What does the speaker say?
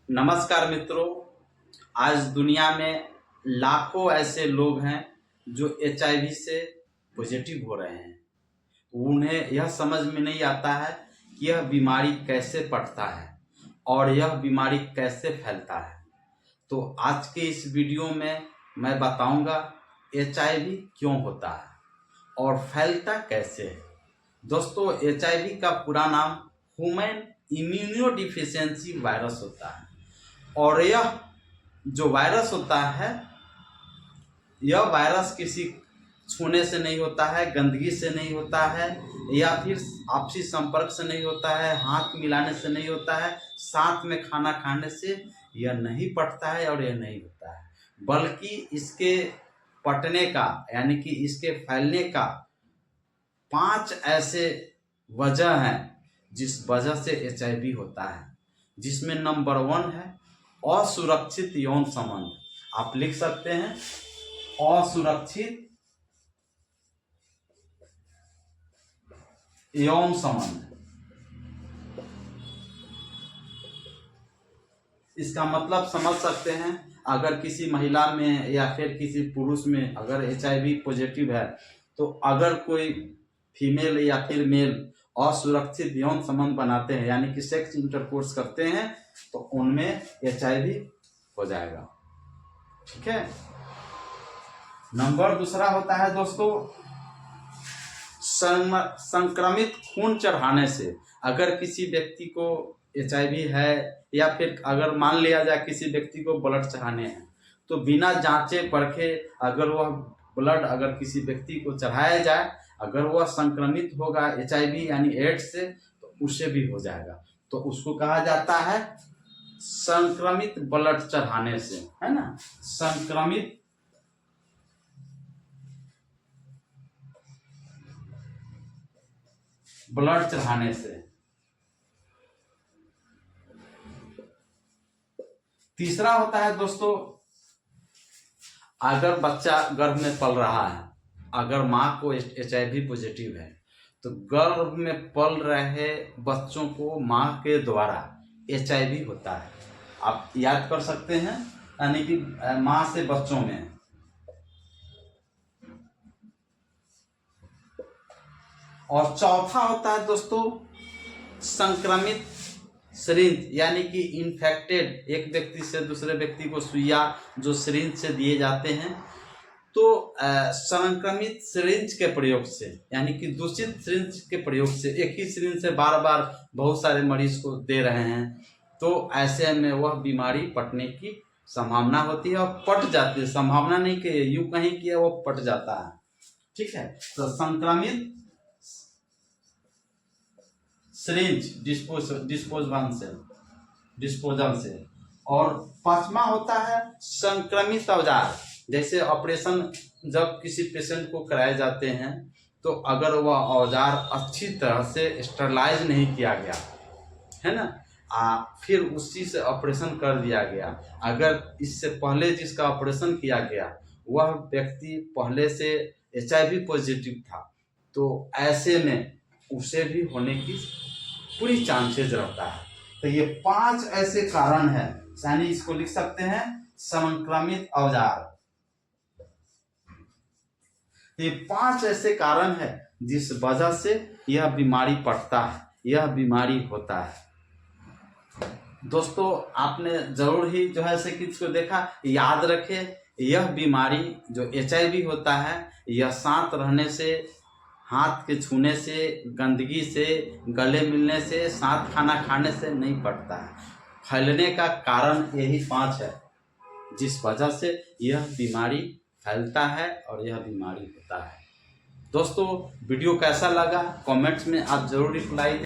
नमस्कार मित्रों। आज दुनिया में लाखों ऐसे लोग हैं जो एचआईवी से पॉजिटिव हो रहे हैं। उन्हें यह समझ में नहीं आता है कि यह बीमारी कैसे पड़ता है और यह बीमारी कैसे फैलता है। तो आज के इस वीडियो में मैं बताऊंगा एचआईवी क्यों होता है और फैलता कैसे है। दोस्तों, एचआईवी का पूरा नाम ह्यूमन इम्यूनोडिफिशियेंसी वायरस होता है और यह जो वायरस होता है, यह वायरस किसी छूने से नहीं होता है, गंदगी से नहीं होता है, या फिर आपसी संपर्क से नहीं होता है, हाथ मिलाने से नहीं होता है, साथ में खाना खाने से यह नहीं पड़ता है और यह नहीं होता है। बल्कि इसके पटने का यानी कि इसके फैलने का 5 ऐसे वजह हैं जिस वजह से एचआईवी होता है, जिसमें नंबर 1 है असुरक्षित यौन संबंध। आप लिख सकते हैं असुरक्षित यौन संबंध। इसका मतलब समझ सकते हैं, अगर किसी महिला में या फिर किसी पुरुष में अगर एचआईवी पॉजिटिव है, तो अगर कोई फीमेल या फिर मेल असुरक्षित यौन संबंध बनाते हैं यानी कि सेक्स इंटरकोर्स करते हैं, तो उनमें एचआईवी हो जाएगा। ठीक है। नंबर 2 होता है दोस्तों संक्रमित खून चढ़ाने से। अगर किसी व्यक्ति को एचआईवी है या फिर अगर मान लिया जाए किसी व्यक्ति को ब्लड चढ़ाने हैं, तो बिना जांचे परखे अगर वह ब्लड अगर किसी व्यक्ति को चढ़ाया जाए, अगर वह संक्रमित होगा एचआईवी यानी एड्स से, तो उसे भी हो जाएगा। तो उसको कहा जाता है संक्रमित ब्लड चढ़ाने से, है ना। संक्रमित ब्लड चढ़ाने से। तीसरा होता है दोस्तों, अगर बच्चा गर्भ में पल रहा है, अगर माँ को एचआईवी पॉजिटिव है, तो गर्भ में पल रहे बच्चों को माँ के द्वारा एचआईवी होता है। आप याद कर सकते हैं, यानी कि माँ से बच्चों में। और चौथा होता है दोस्तों संक्रमित सिरिंज, यानी कि इन्फेक्टेड एक व्यक्ति से दूसरे व्यक्ति को सुइया जो सिरिंज से दिए जाते हैं, तो संक्रमित सिरिंज के प्रयोग से यानी कि दूषित सिरिंज के प्रयोग से, एक ही सिरिंज से बार बार बहुत सारे मरीज को दे रहे हैं, तो ऐसे में वह बीमारी पटने की संभावना होती है और पट जाती है। संभावना नहीं कि यूं कहीं किया वो पट जाता है। ठीक है। तो संक्रमित सिरिंज डिस्पोजल से। और 5वां होता है संक्रमित औजार। जैसे ऑपरेशन जब किसी पेशेंट को कराए जाते हैं, तो अगर वह औजार अच्छी तरह से स्टरलाइज नहीं किया गया है ना, फिर उसी से ऑपरेशन कर दिया गया, अगर इससे पहले जिसका ऑपरेशन किया गया वह व्यक्ति पहले से एचआईवी पॉजिटिव था, तो ऐसे में उसे भी होने की पूरी चांसेस रहता है। तो ये 5 ऐसे कारण हैं, यानी इसको लिख सकते हैं संक्रमित औजार। ये 5 ऐसे कारण हैं जिस वजह से यह बीमारी पड़ता है, यह बीमारी होता है। दोस्तों, आपने जरूर ही जो है से किसी को देखा, याद रखें, यह बीमारी जो एचआईवी होता है, यह साथ रहने से, हाथ के छूने से, गंदगी से, गले मिलने से, साथ खाना खाने से नहीं पड़ता है। फैलने का कारण यही 5 है जिस वजह से यह बीमारी फैलता है और यह बीमारी होता है। दोस्तों, वीडियो कैसा लगा कमेंट्स में आप जरूर रिप्लाई दें।